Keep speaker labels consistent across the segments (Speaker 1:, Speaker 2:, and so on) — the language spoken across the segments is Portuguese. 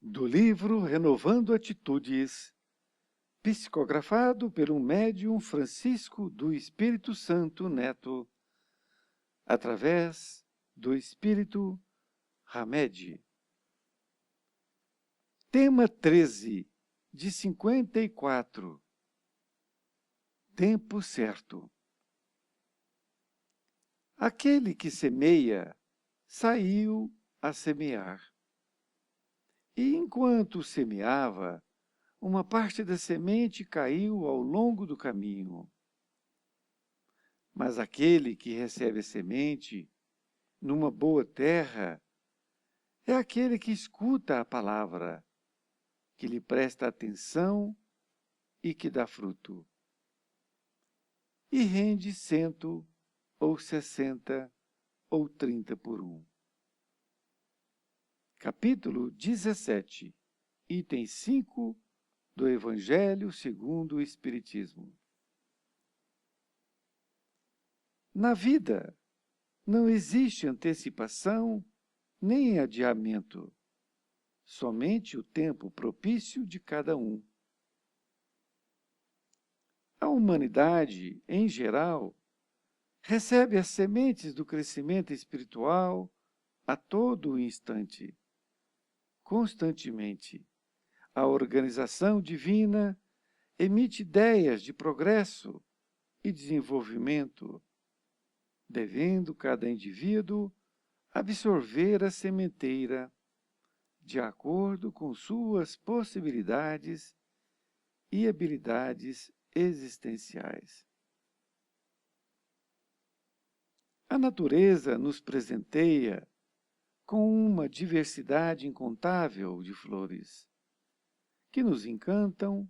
Speaker 1: Do livro Renovando Atitudes, psicografado pelo médium Francisco do Espírito Santo Neto, através do Espírito Hamed. Tema 13, de 54. Tempo certo. Aquele que semeia, saiu a semear. E enquanto semeava, uma parte da semente caiu ao longo do caminho. Mas aquele que recebe a semente numa boa terra é aquele que escuta a palavra, que lhe presta atenção e que dá fruto. E rende 100 ou 60 ou 30 por um. Capítulo 17, item 5 do Evangelho segundo o Espiritismo. Na vida, não existe antecipação nem adiamento, somente o tempo propício de cada um. A humanidade, em geral, recebe as sementes do crescimento espiritual a todo o instante, constantemente. A organização divina emite ideias de progresso e desenvolvimento, devendo cada indivíduo absorver a sementeira de acordo com suas possibilidades e habilidades existenciais. A natureza nos presenteia com uma diversidade incontável de flores, que nos encantam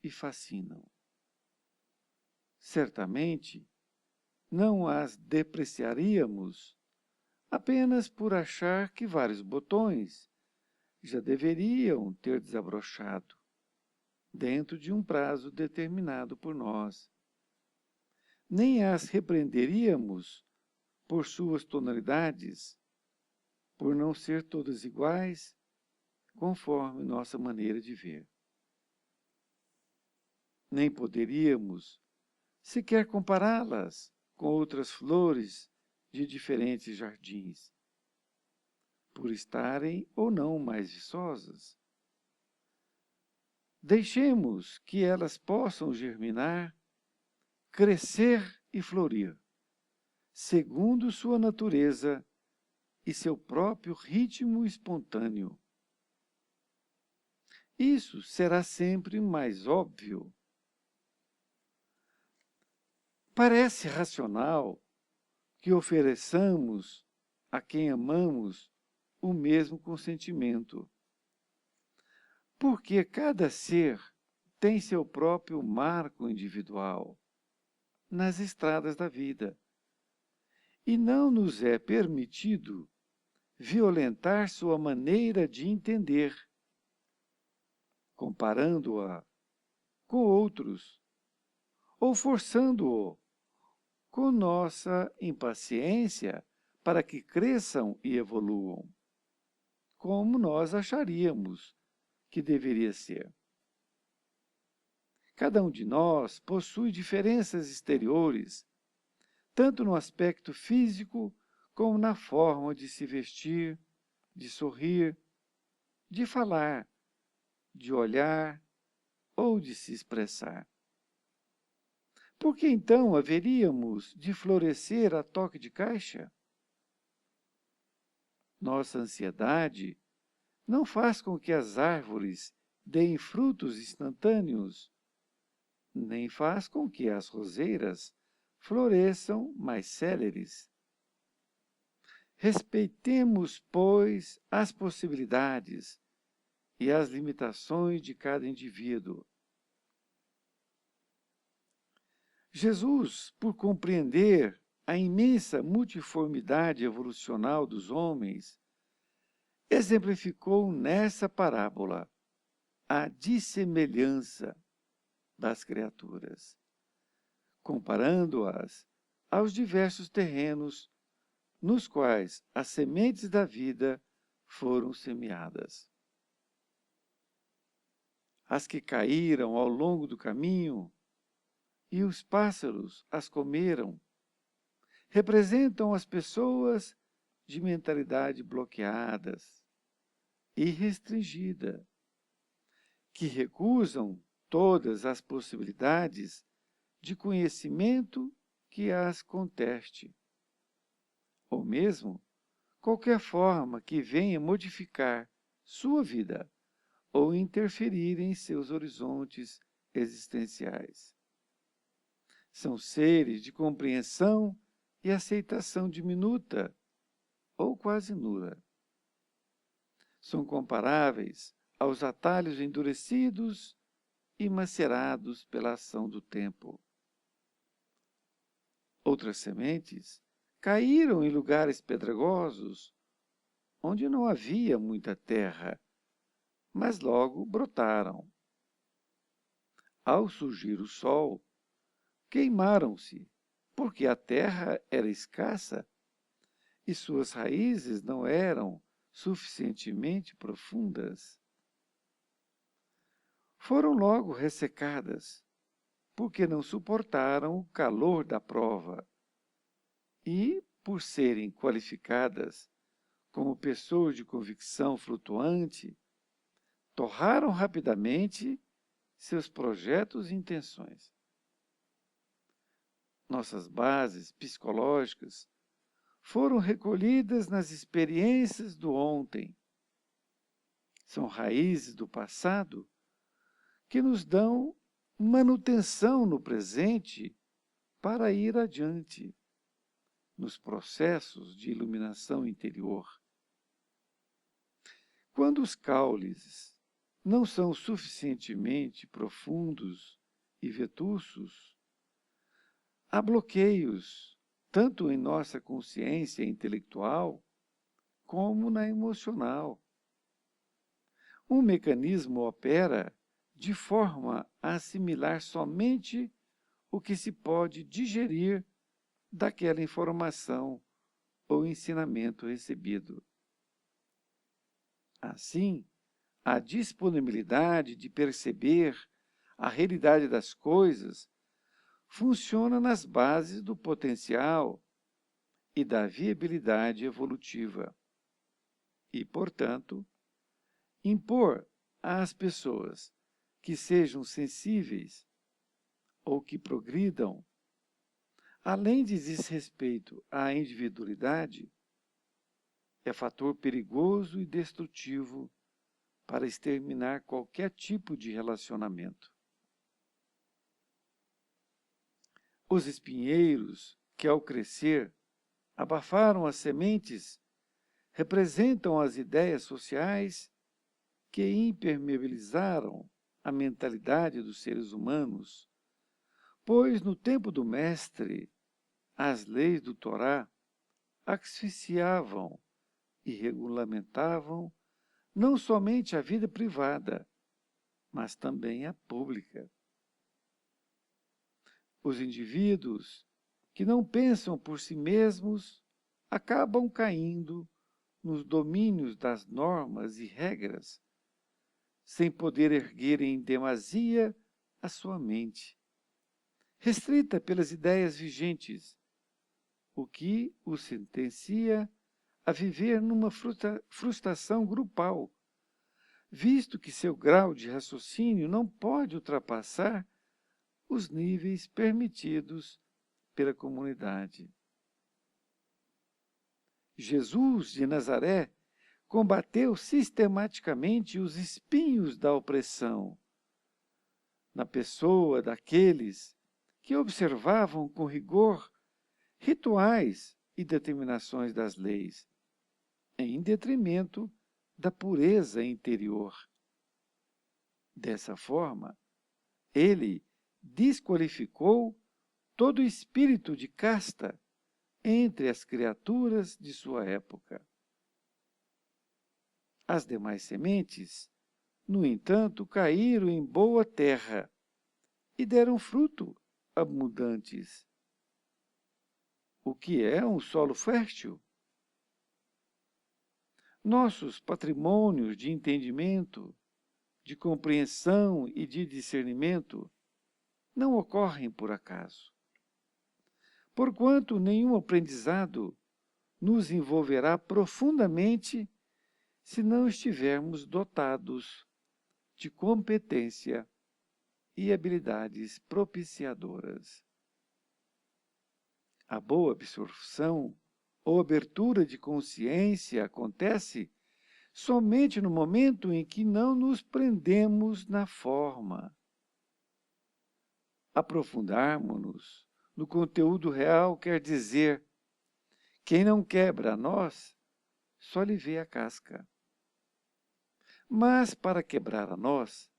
Speaker 1: e fascinam. Certamente, não as depreciaríamos apenas por achar que vários botões já deveriam ter desabrochado dentro de um prazo determinado por nós. Nem as repreenderíamos por suas tonalidades, por não ser todas iguais, conforme nossa maneira de ver. Nem poderíamos sequer compará-las com outras flores de diferentes jardins, por estarem ou não mais viçosas. Deixemos que elas possam germinar, crescer e florir, segundo sua natureza e seu próprio ritmo espontâneo. Isso será sempre mais óbvio. Parece racional que ofereçamos a quem amamos o mesmo consentimento, porque cada ser tem seu próprio marco individual nas estradas da vida, e não nos é permitido violentar sua maneira de entender, comparando-a com outros, ou forçando-o com nossa impaciência para que cresçam e evoluam, como nós acharíamos que deveria ser. Cada um de nós possui diferenças exteriores, tanto no aspecto físico como na forma de se vestir, de sorrir, de falar, de olhar ou de se expressar. Por que então haveríamos de florescer a toque de caixa? Nossa ansiedade não faz com que as árvores deem frutos instantâneos, nem faz com que as roseiras floresçam mais céleres. Respeitemos, pois, as possibilidades e as limitações de cada indivíduo. Jesus, por compreender a imensa multiformidade evolucional dos homens, exemplificou nessa parábola a dissemelhança das criaturas, comparando-as aos diversos terrenos nos quais as sementes da vida foram semeadas. as que caíram ao longo do caminho, e os pássaros as comeram, representam as pessoas de mentalidade bloqueadas e restringida, que recusam todas as possibilidades de conhecimento que as conteste, ou mesmo qualquer forma que venha modificar sua vida ou interferir em seus horizontes existenciais. São seres de compreensão e aceitação diminuta ou quase nula. São comparáveis aos atalhos endurecidos e macerados pela ação do tempo. Outras sementes caíram em lugares pedregosos, onde não havia muita terra, mas logo brotaram. Ao surgir o sol, queimaram-se, porque a terra era escassa e suas raízes não eram suficientemente profundas. Foram logo ressecadas, porque não suportaram o calor da prova e, por serem qualificadas como pessoas de convicção flutuante, torraram rapidamente seus projetos e intenções. Nossas bases psicológicas foram recolhidas nas experiências do ontem. São raízes do passado que nos dão manutenção no presente para ir adiante nos processos de iluminação interior. Quando os caules não são suficientemente profundos e vetuços, há bloqueios tanto em nossa consciência intelectual como na emocional. Um mecanismo opera de forma a assimilar somente o que se pode digerir daquela informação ou ensinamento recebido. Assim, a disponibilidade de perceber a realidade das coisas funciona nas bases do potencial e da viabilidade evolutiva. E, portanto, impor às pessoas que sejam sensíveis ou que progridam, além de desrespeito à individualidade, é fator perigoso e destrutivo para exterminar qualquer tipo de relacionamento. Os espinheiros que, ao crescer, abafaram as sementes, representam as ideias sociais que impermeabilizaram a mentalidade dos seres humanos, pois no tempo do Mestre, as leis do Torá asfixiavam e regulamentavam não somente a vida privada, mas também a pública. Os indivíduos que não pensam por si mesmos acabam caindo nos domínios das normas e regras, sem poder erguer em demasia a sua mente, restrita pelas ideias vigentes, o que o sentencia a viver numa frustração grupal, visto que seu grau de raciocínio não pode ultrapassar os níveis permitidos pela comunidade. Jesus de Nazaré combateu sistematicamente os espinhos da opressão na pessoa daqueles que observavam com rigor rituais e determinações das leis, em detrimento da pureza interior. Dessa forma, ele desqualificou todo espírito de casta entre as criaturas de sua época. As demais sementes, no entanto, caíram em boa terra e deram fruto abundantes. O que é um solo fértil? Nossos patrimônios de entendimento, de compreensão e de discernimento não ocorrem por acaso. Porquanto nenhum aprendizado nos envolverá profundamente se não estivermos dotados de competência e habilidades propiciadoras. A boa absorção ou abertura de consciência acontece somente no momento em que não nos prendemos na forma. Aprofundarmos-nos no conteúdo real quer dizer: quem não quebra a nós, só lhe vê a casca. Mas para quebrar a nós,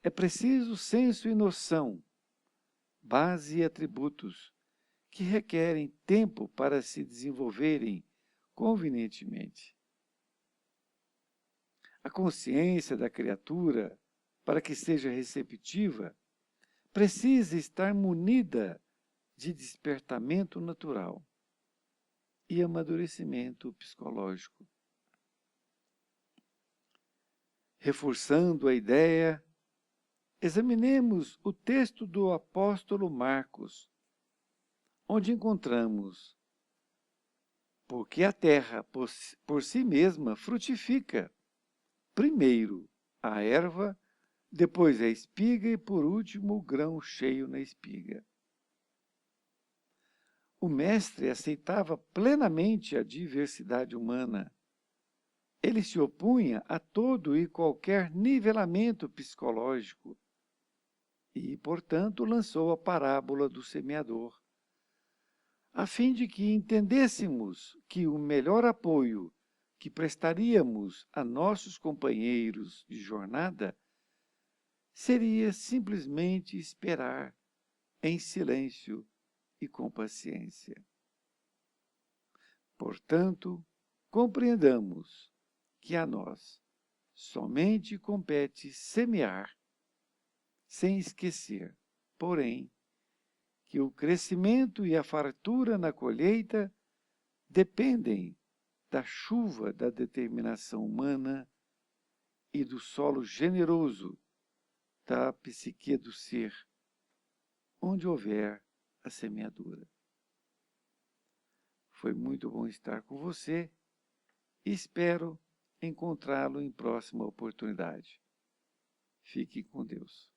Speaker 1: é preciso senso e noção, base e atributos, que requerem tempo para se desenvolverem convenientemente. A consciência da criatura, para que seja receptiva, precisa estar munida de despertamento natural e amadurecimento psicológico. Reforçando a ideia, examinemos o texto do apóstolo Marcos, onde encontramos: porque a terra por si mesma frutifica, primeiro a erva, depois a espiga e por último o grão cheio na espiga. O mestre aceitava plenamente a diversidade humana. Ele se opunha a todo e qualquer nivelamento psicológico e, portanto, lançou a parábola do semeador, a fim de que entendêssemos que o melhor apoio que prestaríamos a nossos companheiros de jornada seria simplesmente esperar em silêncio e com paciência. Portanto, compreendamos que a nós somente compete semear, sem esquecer, porém, que o crescimento e a fartura na colheita dependem da chuva da determinação humana e do solo generoso da psique do ser, onde houver a semeadura. Foi muito bom estar com você e espero encontrá-lo em próxima oportunidade. Fique com Deus.